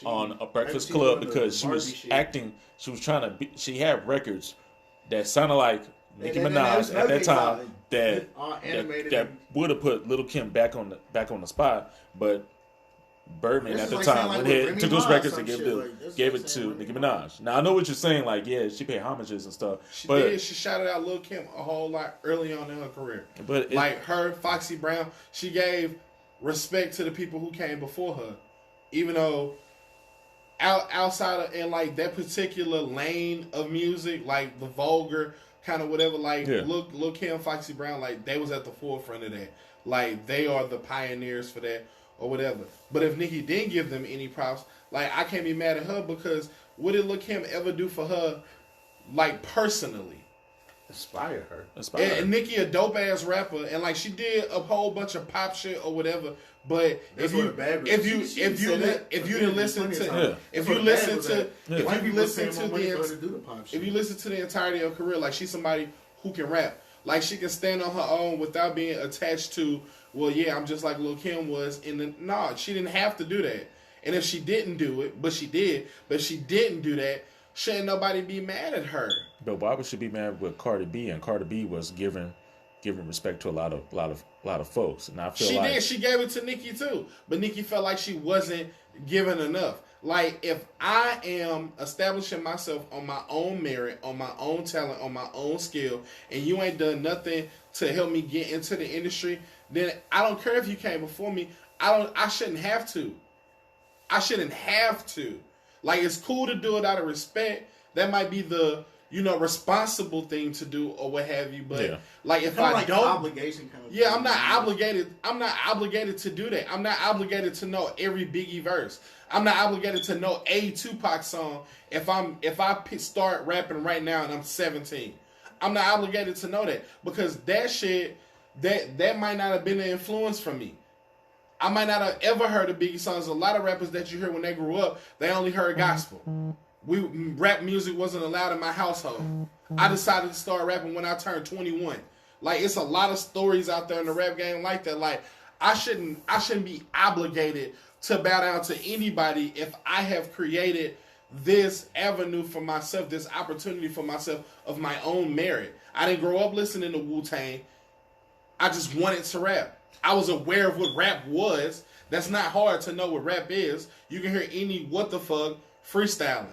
on a Breakfast Club? Because she was acting. She was trying to. She had records that sounded like Nicki Minaj at that time. That would have put Lil Kim back on the spot, but Birdman at the time went ahead, took those records and gave it to Nicki Minaj. Now I know what you're saying, like, yeah, she paid homages and stuff. She shouted out Lil Kim a whole lot early on in her career. But like her, Foxy Brown, she gave respect to the people who came before her, even though outside of in like that particular lane of music, like the vulgar kind of whatever, like Lil Kim, Foxy Brown, like they was at the forefront of that. Like they are the pioneers for that or whatever. But if Nicki didn't give them any props, like I can't be mad at her because what did Lil Kim ever do for her, like personally? Inspire her. And Nicki a dope ass rapper, and like she did a whole bunch of pop shit or whatever. But if you listen to the entirety of her career, like she's somebody who can rap. Like she can stand on her own without being attached to, well, yeah, I'm just like Lil Kim was in the. No, she didn't have to do that. And if she didn't do it, but she did, but she didn't do that, shouldn't nobody be mad at her? But why would she be mad with Cardi B? And Cardi B was giving respect to a lot of folks. And I feel she gave it to Nicki too, but Nicki felt like she wasn't giving enough. Like if I am establishing myself on my own merit, on my own talent, on my own skill, and you ain't done nothing to help me get into the industry, then I don't care if you came before me. I shouldn't have to. I shouldn't have to. Like it's cool to do it out of respect. That might be the responsible thing to do or what have you. But like if I don't, obligation kind of. Yeah, I'm not obligated. I'm not obligated to do that. I'm not obligated to know every Biggie verse. I'm not obligated to know a Tupac song if I start rapping right now and I'm 17. I'm not obligated to know that because that shit that might not have been an influence for me. I might not have ever heard of Biggie songs. A lot of rappers that you hear when they grew up, they only heard gospel. Rap music wasn't allowed in my household. I decided to start rapping when I turned 21. Like it's a lot of stories out there in the rap game like that. Like I shouldn't be obligated to bow down to anybody if I have created this avenue for myself, this opportunity for myself of my own merit. I didn't grow up listening to Wu-Tang. I just wanted to rap. I was aware of what rap was. That's not hard to know what rap is. You can hear any what the fuck freestyling.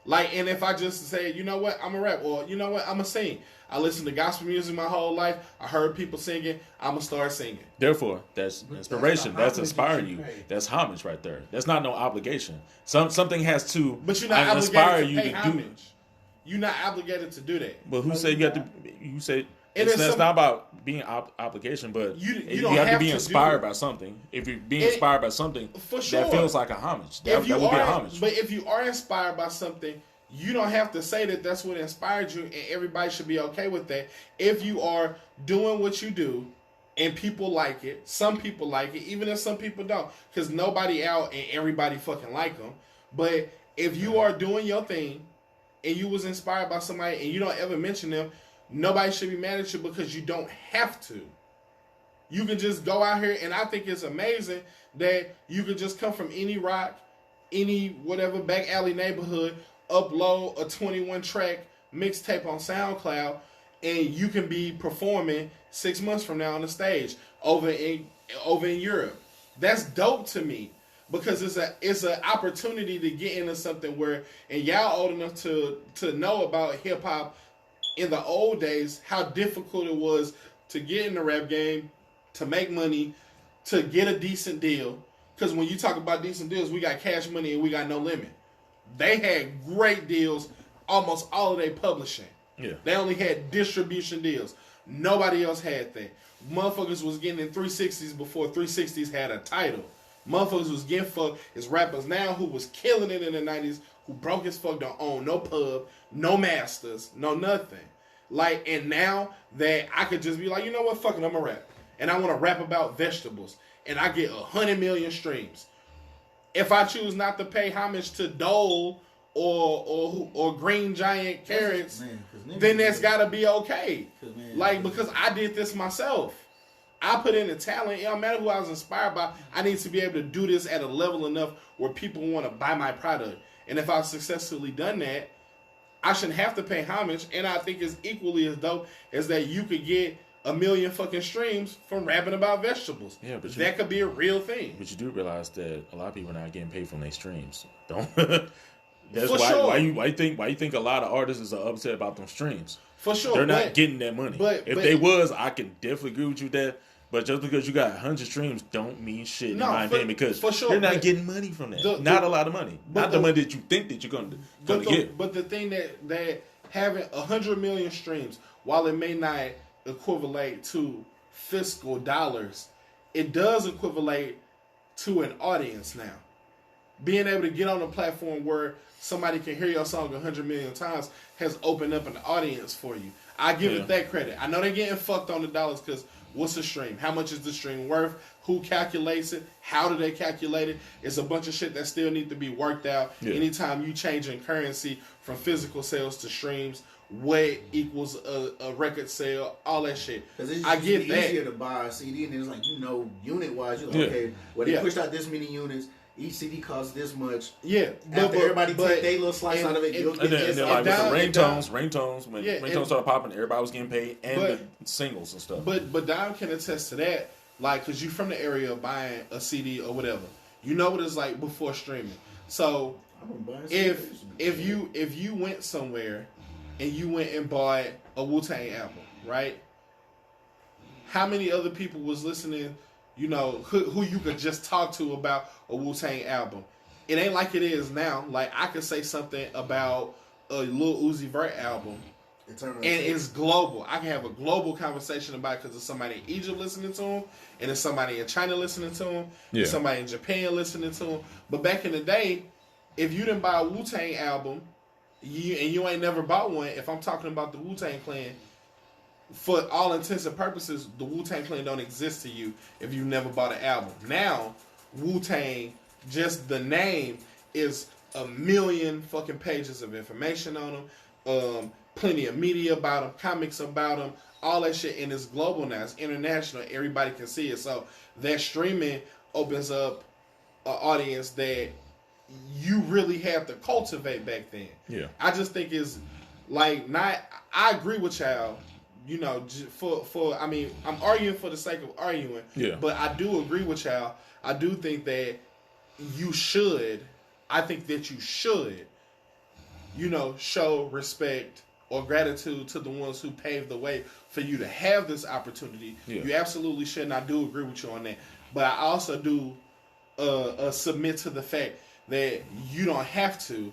Like, and if I just say, you know what, I'm a rap, or you know what, I'm a sing. I listened to gospel music my whole life. I heard people singing. I'm going to start singing. Therefore, that's inspiration. That's inspiring you. That's homage right there. That's not no obligation. Something has to but you're not inspire obligated to you pay to homage. do. You're not obligated to do that. But who said you got to? You said it's not about being obligation, but you don't have to have be to inspired by something. If you're being inspired by something, for sure, that feels like a homage. That would be a homage. But if you are inspired by something, you don't have to say that that's what inspired you, and everybody should be okay with that. If you are doing what you do, and people like it, some people like it, even if some people don't, because nobody out and everybody fucking like them. But if you are doing your thing, and you was inspired by somebody, and you don't ever mention them, nobody should be mad at you because you don't have to. You can just go out here, and I think it's amazing that you could just come from any rock, any whatever back alley neighborhood, upload a 21-track mixtape on SoundCloud, and you can be performing 6 months from now on the stage over in Europe. That's dope to me because it's an opportunity to get into something where, and y'all old enough to know about hip hop in the old days, how difficult it was to get in the rap game, to make money, to get a decent deal. Because when you talk about decent deals, we got Cash Money and we got No Limit. They had great deals, almost all of their publishing. Yeah. They only had distribution deals. Nobody else had that. Motherfuckers was getting in 360s before 360s had a title. Motherfuckers was getting fucked as rappers now who was killing it in the 90s, who broke as fuck, don't own no pub, no masters, no nothing. Like, and now that I could just be like, you know what, fuck it, I'm a rap. And I want to rap about vegetables. And I get 100 million streams. If I choose not to pay homage to Dole or Green Giant Carrots, then that's got to be okay. Like, because I did this myself. I put in the talent. It don't matter who I was inspired by. I need to be able to do this at a level enough where people want to buy my product. And if I've successfully done that, I shouldn't have to pay homage. And I think it's equally as dope as that you could get 1 million fucking streams from rapping about vegetables. Yeah, but that could be a real thing. But you do realize that a lot of people are not getting paid from their streams. Don't. That's For why. sure. Why you think a lot of artists are upset about them streams? For sure, they're not getting that money. If they was, I can definitely agree with you that. But just because you got 100 streams don't mean shit in my opinion, because you're not getting money from that. Not a lot of money. Not the money that you think that you're going to get. But the thing that having 100 million streams, while it may not equivalent to fiscal dollars, it does equivalent to an audience now. Being able to get on a platform where somebody can hear your song 100 million times has opened up an audience for you. I give it that credit. I know they're getting fucked on the dollars because what's a stream? How much is the stream worth? Who calculates it? How do they calculate it? It's a bunch of shit that still need to be worked out. Yeah. Anytime you change in currency from physical sales to streams, what equals a record sale, all that shit. Because I get that. It's easier to buy a CD, and it's like, unit wise, you're like, okay, well, they pushed out this many units. Each CD costs this much. Yeah, after everybody take their little slice out of it, you'll get and then like with the ringtones, when ringtones started popping, everybody was getting paid, and the singles and stuff. But Dom can attest to that, like, because you from the area of buying a CD or whatever, you know what it's like before streaming. So if you went somewhere and you went and bought a Wu-Tang album, right? How many other people was listening? Who you could just talk to about a Wu-Tang album. It ain't like it is now. Like, I could say something about a Lil Uzi Vert album, and it's global. I can have a global conversation about it because there's somebody in Egypt listening to him, and there's somebody in China listening to him, there's somebody in Japan listening to him. But back in the day, if you didn't buy a Wu-Tang album, you ain't never bought one, if I'm talking about the Wu-Tang Clan, for all intents and purposes, the Wu-Tang Clan don't exist to you if you never bought an album. Now, Wu-Tang, just the name, is 1 million fucking pages of information on them, plenty of media about them, comics about them, all that shit, and it's global now. It's international. Everybody can see it. So that streaming opens up an audience that you really had to cultivate back then. Yeah. I just think it's like not. I agree with y'all. You know, I mean, I'm arguing for the sake of arguing. Yeah. But I do agree with y'all. I do think that you should. I think that you should, you know, show respect or gratitude to the ones who paved the way for you to have this opportunity. Yeah. You absolutely should, and I do agree with you on that. But I also do submit to the fact that you don't have to,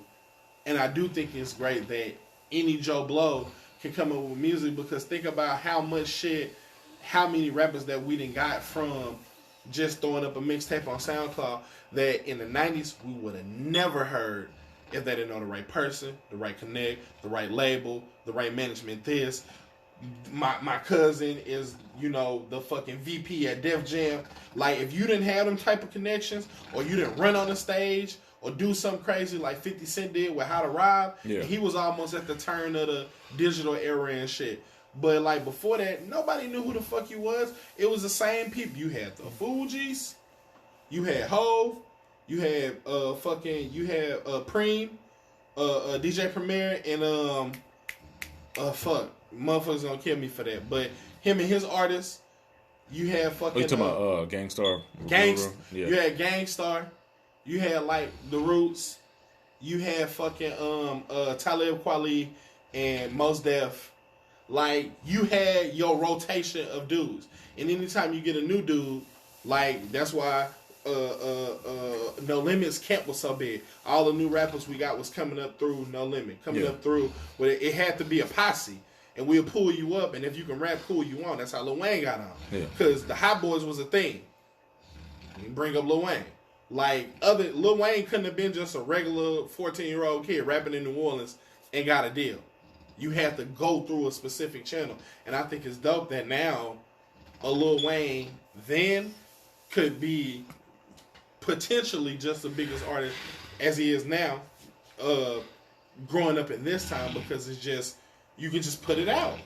and I do think it's great that any Joe Blow can come up with music, because think about how much shit, how many rappers that we done got from just throwing up a mixtape on SoundCloud that in the 90s we would have never heard if they didn't know the right person, the right connect, the right label, the right management. This, my cousin is, you know, the fucking VP at Def Jam. Like, if you didn't have them type of connections, or you didn't run on the stage, or do something crazy like 50 Cent did with How to Rob, he was almost at the turn of the digital era and shit. But like before that, nobody knew who the fuck you was. It was the same people. You had the Fugees, you had Hove, you had Preem, DJ Premier, and fuck, motherfuckers gonna kill me for that. But him and his artists, you had fucking. You talking about Gangstar? Yeah. You had Gangstar. You had like The Roots. You had fucking Talib Kweli and Mos Def. Like, you had your rotation of dudes. And anytime you get a new dude, like, that's why No Limit's camp was so big. All the new rappers we got was coming up through No Limit. Up through, but it had to be a posse. And we'll pull you up, and if you can rap, pull you on. That's how Lil Wayne got on. Because the Hot Boys was a thing. You bring up Lil Wayne. Like, Lil Wayne couldn't have been just a regular 14-year-old kid rapping in New Orleans and got a deal. You have to go through a specific channel. And I think it's dope that now a Lil Wayne then could be potentially just the biggest artist as he is now, growing up in this time, because it's just, you can just put it out.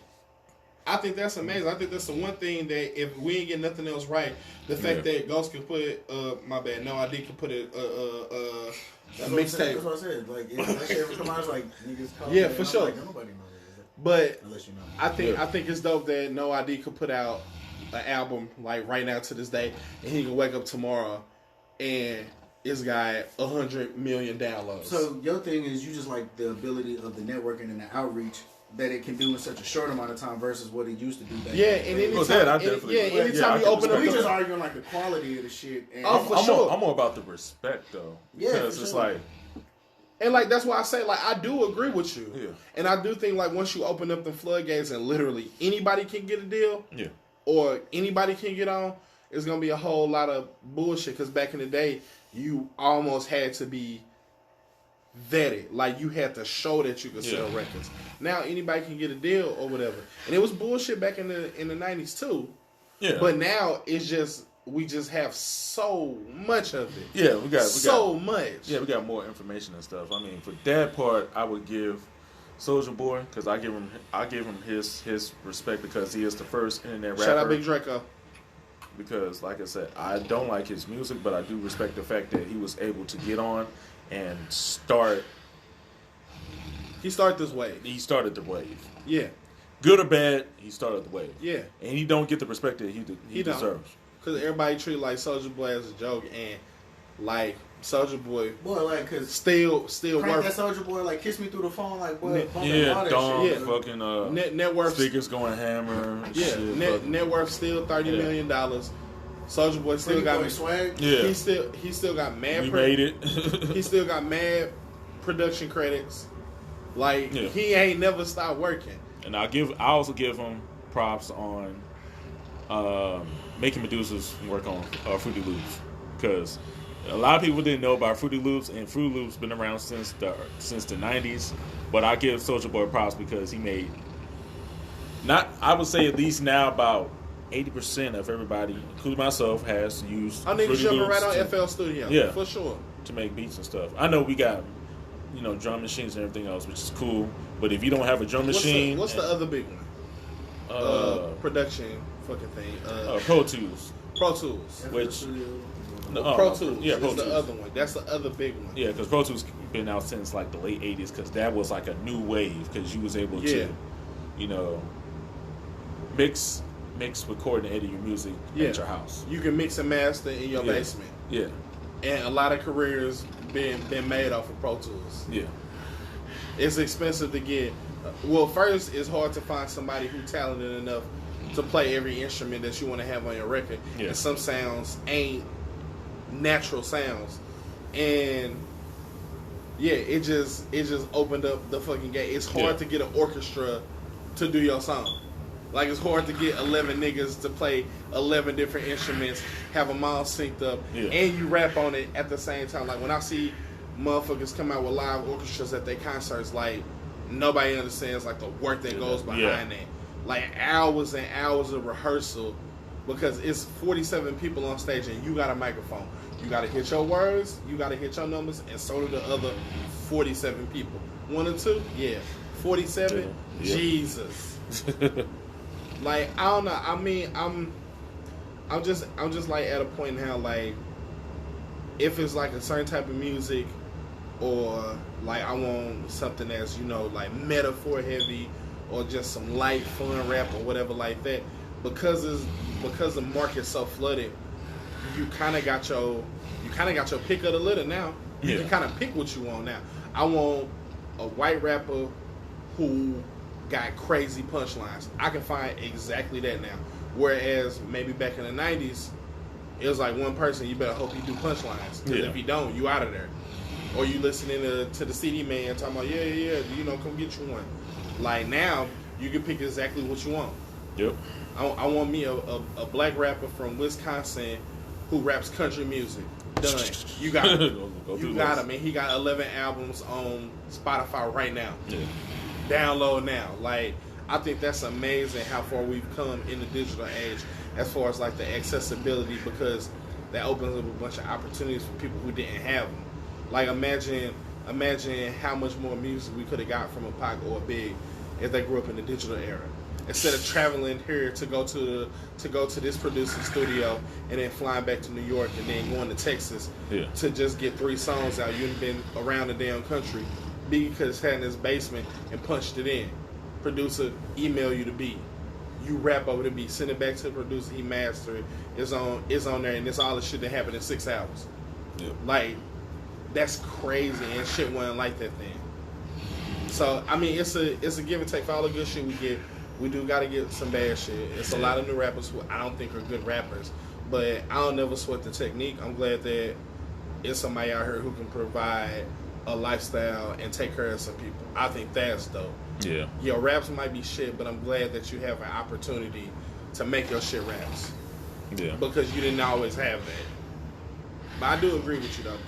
I think that's amazing. I think that's the one thing that if we ain't get nothing else right, the fact that Ghost can put my bad, No ID can put it a mixtape. That's what I said. Like, if that shit ever come out, it's like niggas call yeah, for sure. Like, nobody knows it. But unless you know. I think it's dope that No ID could put out an album like right now to this day, and he can wake up tomorrow and it's got 100 million downloads. So your thing is you just like the ability of the networking and the outreach that it can do in such a short amount of time versus what it used to do back then. And anytime you open up, we just arguing like the quality of the shit. And I'm more about the respect though. Yeah, because it's like, and like that's why I say like I do agree with you. Yeah. And I do think like once you open up the floodgates and literally anybody can get a deal. Yeah. Or anybody can get on, it's gonna be a whole lot of bullshit. Because back in the day, you almost had to be vetted. Like, you had to show that you could sell records. Now anybody can get a deal or whatever. And it was bullshit back in the 90s too. Yeah. But now it's just we just have so much of it. Yeah, we got so much. Yeah, we got more information and stuff. I mean, for that part, I would give Soulja Boy, because I give him his respect, because he is the first internet rapper. Shout out Big Draco. Because, like I said, I don't like his music, but I do respect the fact that he was able to get on and start. He started this wave. He started the wave. Yeah. Good or bad, he started the wave. Yeah. And he don't get the respect that he deserves. Because everybody treat like Soulja Boy as a joke, and like Soulja Boy, like, cause still worth that Soulja Boy, like, kiss me through the phone, like, boy, fucking net worth, speakers going hammer. Net worth still $30 million. Soulja Boy still got swag. Yeah, he still got mad. We made it. He still got mad production credits. Like, he ain't never stopped working. And I also give him props on making Medusa's work on Fruity Loops, because a lot of people didn't know about Fruity Loops, and Fruity Loops been around since the 90s. But I give Soulja Boy props because he made, I would say at least now about 80% of everybody, including myself, has used I niggas jumping right on FL Studio. Yeah, for sure, to make beats and stuff. I know we got drum machines and everything else, which is cool. But if you don't have a drum machine, what's the other big one? Production fucking thing. Pro Tools. Pro Tools. Which Pro Tools. Yeah, Pro is Tools. the other one. That's the other big one. Yeah, because Pro Tools been out since like the late '80s. Because that was like a new wave. Because you was able to, you know, mix, record, and edit your music at your house. You can mix and master in your basement. Yeah. And a lot of careers been made off of Pro Tools. Yeah. It's expensive to get. Well, first, it's hard to find somebody who's talented enough to play every instrument that you want to have on your record. Yeah. And some sounds ain't natural sounds. And yeah, it just opened up the fucking gate. It's hard to get an orchestra to do your song. Like, it's hard to get 11 niggas to play 11 different instruments, have them all synced up, and you rap on it at the same time. Like, when I see motherfuckers come out with live orchestras at their concerts, like, nobody understands, like, the work that goes behind that. Like, hours and hours of rehearsal, because it's 47 people on stage and you got a microphone. You got to hit your words, you got to hit your numbers, and so do the other 47 people. 1 or 2? Yeah. 47? Yeah. Jesus. Like, I don't know. I mean, I'm just like at a point now, like, if it's like a certain type of music, or like I want something that's, you know, like metaphor heavy, or just some light fun rap or whatever like that, because the market's so flooded, you kind of got your pick of the litter now. You can kind of pick what you want now. I want a white rapper who got crazy punchlines. I can find exactly that now. Whereas maybe back in the 90s, it was like one person, you better hope he do punchlines. Because if he don't, you out of there. Or you listening to the CD man talking about, you know, come get you one. Like, now, you can pick exactly what you want. Yep. I want me a black rapper from Wisconsin who raps country music. Done. You got him. You got him, man. He got 11 albums on Spotify right now. Yeah. Download now. Like, I think that's amazing how far we've come in the digital age as far as like the accessibility, because that opens up a bunch of opportunities for people who didn't have them. Like, imagine how much more music we could have got from a Pac or a Big if they grew up in the digital era. Instead of traveling here to go to this producing studio and then flying back to New York and then going to Texas to just get 3 songs out. You've been around the damn country. Big could have sat in his basement and punched it in. Producer email you the beat. You rap over the beat, send it back to the producer, he mastered it. It's on there, and it's all the shit that happened in 6 hours. Yep. Like, that's crazy, and shit wasn't like that then. So, I mean, it's a give and take for all the good shit we get. We do got to get some bad shit. It's a lot of new rappers who I don't think are good rappers, but I don't never sweat the technique. I'm glad that it's somebody out here who can provide a lifestyle and take care of some people. I think that's dope. Yeah. Your raps might be shit, but I'm glad that you have an opportunity to make your shit raps. Yeah. Because you didn't always have that. But I do agree with you though.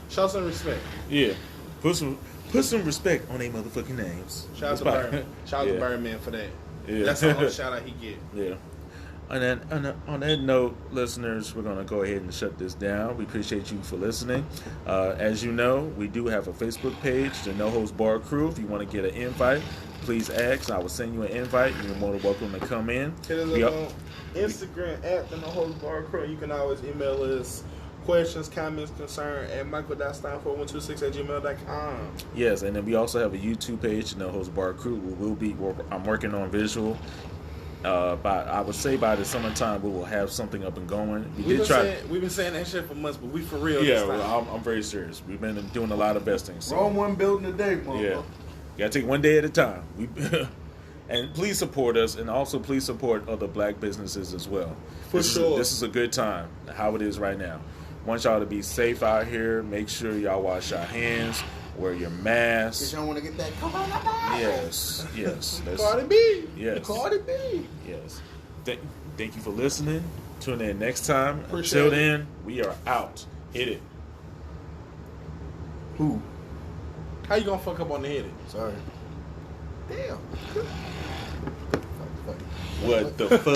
Show some respect. Yeah. Put some respect on their motherfucking names. Shout out to Birdman. Shout out to Birdman for that. Yeah. That's the only shout out he get. Yeah. And then on that note, listeners, we're going to go ahead and shut this down. We appreciate you for listening. As you know, we do have a Facebook page, the No Holds Bar Crew. If you want to get an invite, please ask. I will send you an invite. You're more than welcome to come in. Hit us up on Instagram at the No Holds Bar Crew. You can always email us questions, comments, concern at michael.stein4126@gmail.com. Yes, and then we also have a YouTube page, the No Holds Bar Crew. I'm working on visual. I would say by the summertime we will have something up and going. We've been saying that shit for months, but we for real. Yeah, I'm very serious. We've been doing a lot of vesting. So. We're on one building a day, motherfucker. Yeah, you gotta take one day at a time. And please support us, and also please support other black businesses as well. This is a good time. How it is right now. Want y'all to be safe out here. Make sure y'all wash your hands. Wear your mask. Because y'all want to get that coronavirus. Yes. Cardi B. Yes. Cardi B. Yes. Thank you for listening. Tune in next time. Appreciate Until then, we are out. Hit it. Who? How you gonna fuck up on the hit it? Sorry. Damn. What the fuck?